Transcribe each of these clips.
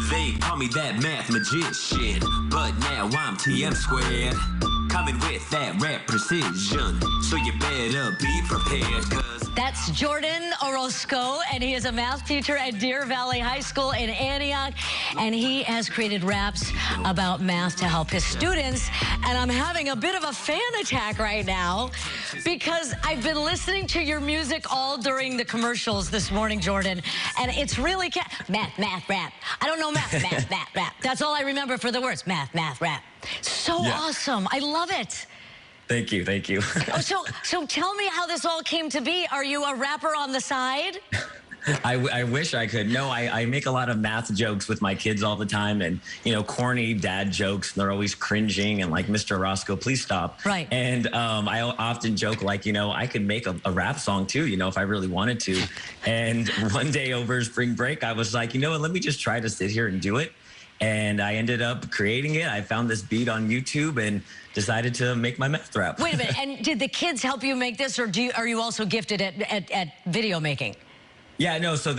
They call me that math magician, but now I'm TM squared. Coming with that rap precision, so you better be prepared, cause that's Jordan Orozco, and he is a math teacher at Deer Valley High School in Antioch, and he has created raps about math to help his students. And I'm having a bit of a fan attack right now because I've been listening to your music all during the commercials this morning, Jordan, and it's really math, rap. I don't know math, math, rap. That's all I remember for the words, math, rap. So awesome. I love it. Thank you, thank you. So tell me how this all came to be. Are you a rapper on the side? I wish I could. No, I make a lot of math jokes with my kids all the time, and, you know, corny dad jokes. They're always cringing and like, Mr. Roscoe, please stop. Right. And I often joke, like, you know, I could make a rap song too, you know, if I really wanted to. And one day over spring break, I was like, you know what, let me just try to sit here and do it. And I ended up creating it. I found this beat on YouTube and decided to make my math rap. Wait a minute, and did the kids help you make this, or are you also gifted at video making? Yeah, no, so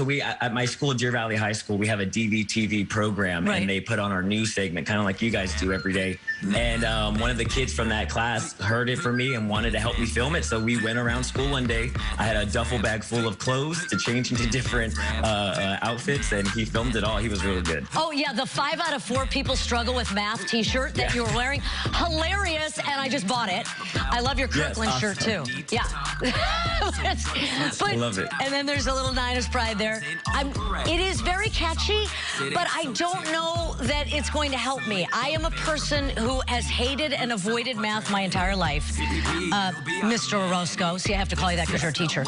we, at my school, Deer Valley High School, we have a DVTV program, right. And they put on our news segment, kind of like you guys do every day. And one of the kids from that class heard it from me and wanted to help me film it, so we went around school one day. I had a duffel bag full of clothes to change into different outfits, and he filmed it all. He was really good. Oh, yeah, the 5 out of 4 people struggle with math t-shirt that you were wearing. Hilarious, and I just bought it. I love your Kirkland shirt, too. Yeah. I love it. And then there's a little Niners pride there. It is very catchy, but I don't know that it's going to help me. I am a person who has hated and avoided math my entire life, Mr. Orozco. See, I have to call you that because you're a teacher.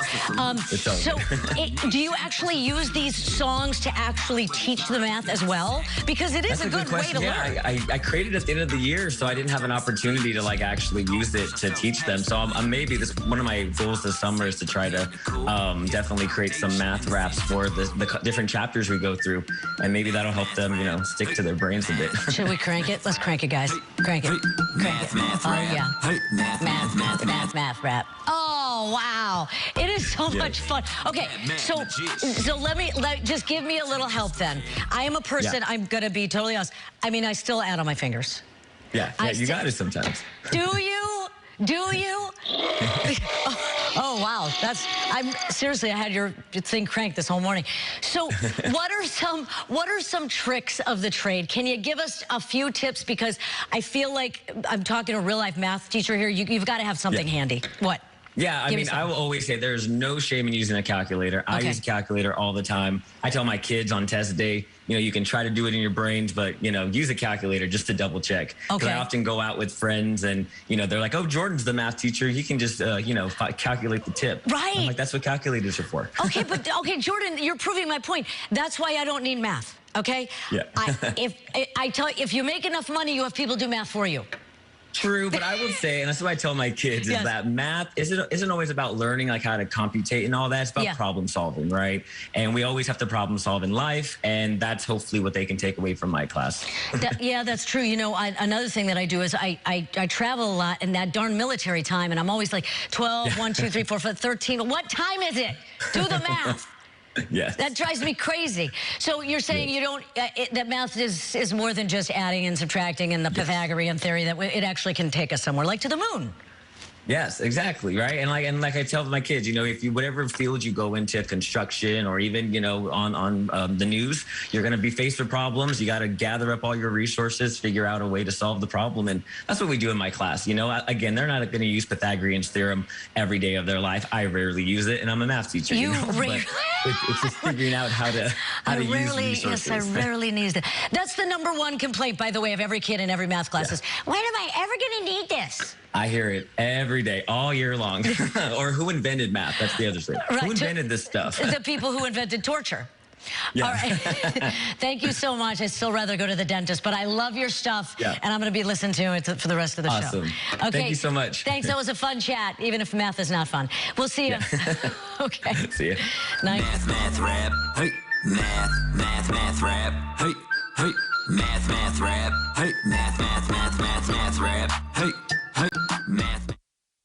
Do you actually use these songs to actually teach the math as well? Because it is a good way to learn. I created it at the end of the year, so I didn't have an opportunity to like actually use it to teach them. So maybe one of my goals this summer is to try to definitely create some math raps for the different chapters we go through, and maybe that'll help them, you know, stick to their brains a bit. Should we crank it? Let's crank it, guys. Crank it. Crank it. Oh, yeah. Math rap. Oh, wow. It is so much fun. Okay, so just give me a little help then. I am a person, I'm going to be totally honest. I mean, I still add on my fingers. Yeah, you got it sometimes. Do you? Do you? Oh, wow. Seriously, I had your thing cranked this whole morning. So what are some tricks of the trade? Can you give us a few tips? Because I feel like I'm talking to a real life math teacher here. You've got to have something handy. What? Yeah, I mean, I will always say there's no shame in using a calculator. I use a calculator all the time. I tell my kids on test day, you know, you can try to do it in your brains, but, you know, use a calculator just to double check. Because I often go out with friends and, you know, they're like, oh, Jordan's the math teacher. He can just, you know, calculate the tip. Right. I'm like, that's what calculators are for. Okay, okay, Jordan, you're proving my point. That's why I don't need math, okay? Yeah. If you make enough money, you have people do math for you. True, but I would say, and that's what I tell my kids, is that math isn't always about learning like how to computate and all that. It's about problem solving, right? And we always have to problem solve in life, and that's hopefully what they can take away from my class. Yeah, that's true. You know, another thing that I do is I travel a lot in that darn military time, and I'm always like 12, 1, 2, 3, 4, 5, 13. What time is it? Do the math. Yes. That drives me crazy. So you're saying you don't, that math is more than just adding and subtracting and the Pythagorean theory, that it actually can take us somewhere, like to the moon. Yes, exactly, right? And like I tell my kids, you know, if you whatever field you go into, construction or even, you know, on the news, you're going to be faced with problems. You got to gather up all your resources, figure out a way to solve the problem, and that's what we do in my class. You know, again, they're not going to use Pythagorean's theorem every day of their life. I rarely use it, and I'm a math teacher. You know? It's just figuring out how to use resources. Yes, I rarely need it. That's the #1 complaint, by the way, of every kid in every math class is, when am I ever going to need this? I hear it every day, all year long. Or who invented math? That's the other thing. Right. Who invented this stuff? The people who invented torture. Yeah. All right. Thank you so much. I'd still rather go to the dentist, but I love your stuff, and I'm going to be listening to it for the rest of the show. Okay. Thank you so much. Thanks. That was a fun chat, even if math is not fun. We'll see you. Okay. See you. Nice. Math rap. Hey. Math rap. Hey. Hey. Math rap. Hey. Math rap. Hey. Hey. Math.